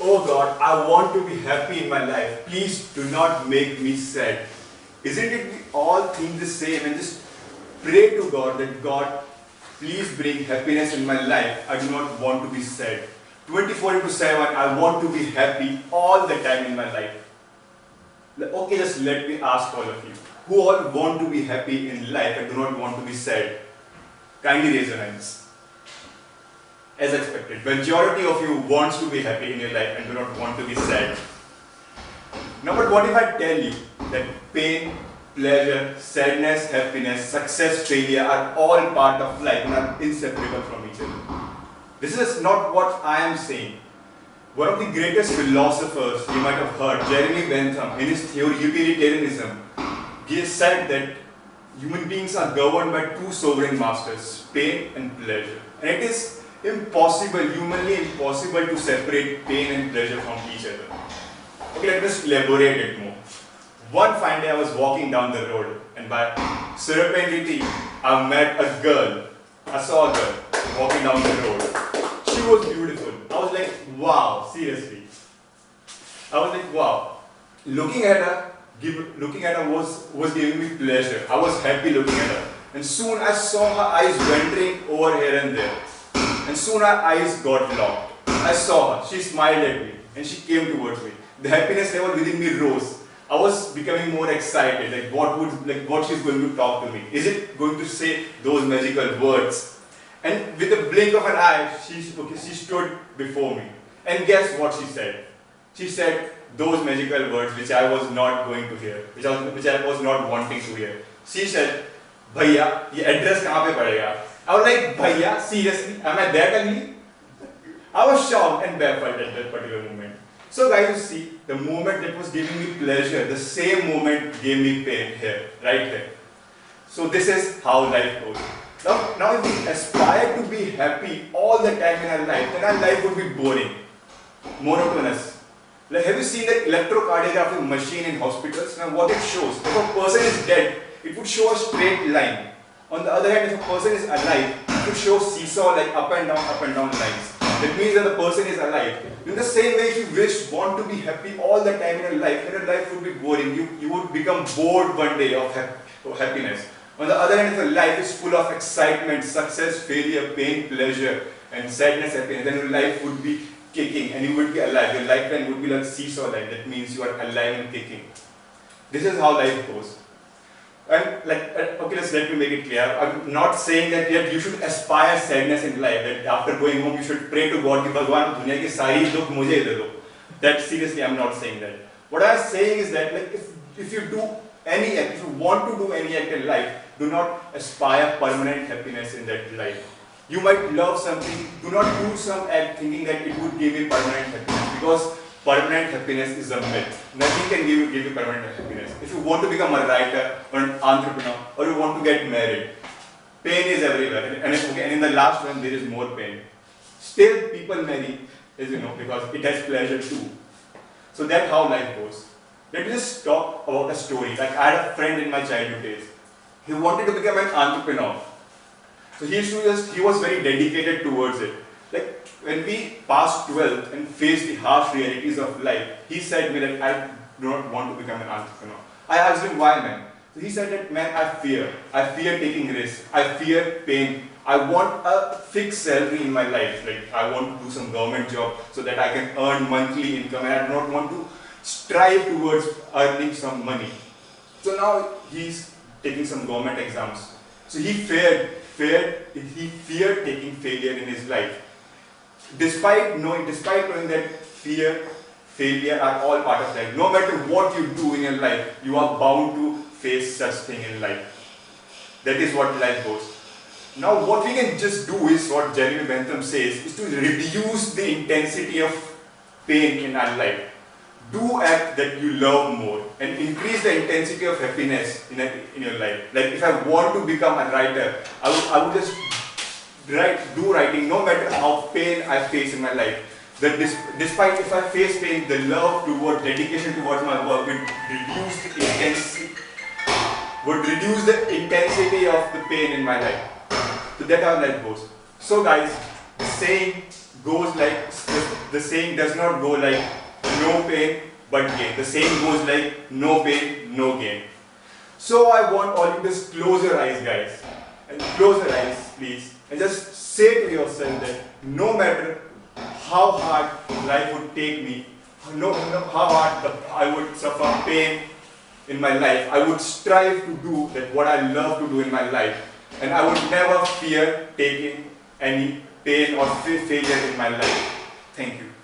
Oh God, I want to be happy in my life. Please do not make me sad. Isn't it we all think the same and just pray to God that God, please bring happiness in my life. I do not want to be sad. 24/7, I want to be happy all the time in my life. Okay, just let me ask all of you. Who all want to be happy in life and do not want to be sad? Kindly raise your hands. As expected, majority of you wants to be happy in your life and do not want to be sad. Now, but what if I tell you that pain, pleasure, sadness, happiness, success, failure are all part of life and are inseparable from each other? This is not what I am saying. One of the greatest philosophers you might have heard, Jeremy Bentham, in his theory Utilitarianism, he said that human beings are governed by two sovereign masters, pain and pleasure. And it is impossible, humanly impossible to separate pain and pleasure from each other. Okay, let me just elaborate it more. One fine day I was walking down the road and by serendipity I met a girl. I saw a girl walking down the road. She was beautiful. I was like, wow, seriously. I was like, wow. Looking at her was giving me pleasure. I was happy looking at her. And soon I saw her eyes wandering over here and there. And soon her eyes got locked. I saw her. She smiled at me and she came towards me. The happiness level within me rose. I was becoming more excited. What she's going to talk to me. Is it going to say those magical words? And with a blink of an eye, she stood before me. And guess what she said? She said those magical words which I was not going to hear, which I was not wanting to hear. She said, "Bhaiya, ये address कहाँ पे पड़ेगा?" I was like, "Bhaiya, seriously, am I that ugly?" I was shocked and baffled at that particular moment. So guys, you see, the moment that was giving me pleasure, the same moment gave me pain here, right here. So this is how life goes. Now if we aspire to be happy all the time in our life, then our life would be boring, monotonous. Like, have you seen that electrocardiography machine in hospitals? Now what it shows, if a person is dead, it would show a straight line. On the other hand, if a person is alive, it would show seesaw like up and down lines. That means that the person is alive. In the same way, if you want to be happy all the time in your life, then your life would be boring. You would become bored one day of happiness. On the other hand, if your life is full of excitement, success, failure, pain, pleasure, and sadness, happiness, then your life would be kicking and you would be alive. Your lifeline would be like seesaw line. That means you are alive and kicking. This is how life goes. And okay, let me make it clear. I'm not saying that you should aspire sadness in life. That after going home, you should pray to God, कि भगवान दुनिया की सारी दुख मुझे दे दो. That seriously, I'm not saying that. What I'm saying is that if you do any act, if you want to do any act in life, do not aspire permanent happiness in that life. You might love something. Do not do some act thinking that it would give you permanent happiness, because permanent happiness is a myth. Nothing can give you permanent happiness. If you want to become a writer or an entrepreneur or you want to get married, pain is everywhere. And in the last one, there is more pain. Still, people marry, because it has pleasure too. So that's how life goes. Let me just talk about a story. Like, I had a friend in my childhood days. He wanted to become an entrepreneur. So he was very dedicated towards it. Like, when we passed 12th and faced the harsh realities of life, he said to me that I do not want to become an entrepreneur. I asked him, why, man? So he said that, man, I fear taking risks. I fear pain. I want a fixed salary in my life. Like, I want to do some government job so that I can earn monthly income, and I do not want to strive towards earning some money. So now he's taking some government exams. So he feared taking failure in his life. Despite knowing that fear, failure are all part of life. No matter what you do in your life, you are bound to face such thing in life. That is what life goes. Now what we can just do is what Jeremy Bentham says, is to reduce the intensity of pain in our life. Do act that you love more and increase the intensity of happiness in your life. Like, if I want to become a writer, I would just do writing no matter how pain I face in my life. That despite if I face pain, the love towards, dedication towards my work would reduce the intensity of the pain in my life. So that's how life goes. So guys, the saying goes like, the the saying does not go like no pain but gain. The saying goes like no pain, no gain. So I want all you to just close your eyes, guys. And close your eyes, please. And just say to yourself that no matter how hard life would take me, how hard I would suffer pain in my life, I would strive to do that what I love to do in my life. And I would never fear taking any pain or failure in my life. Thank you.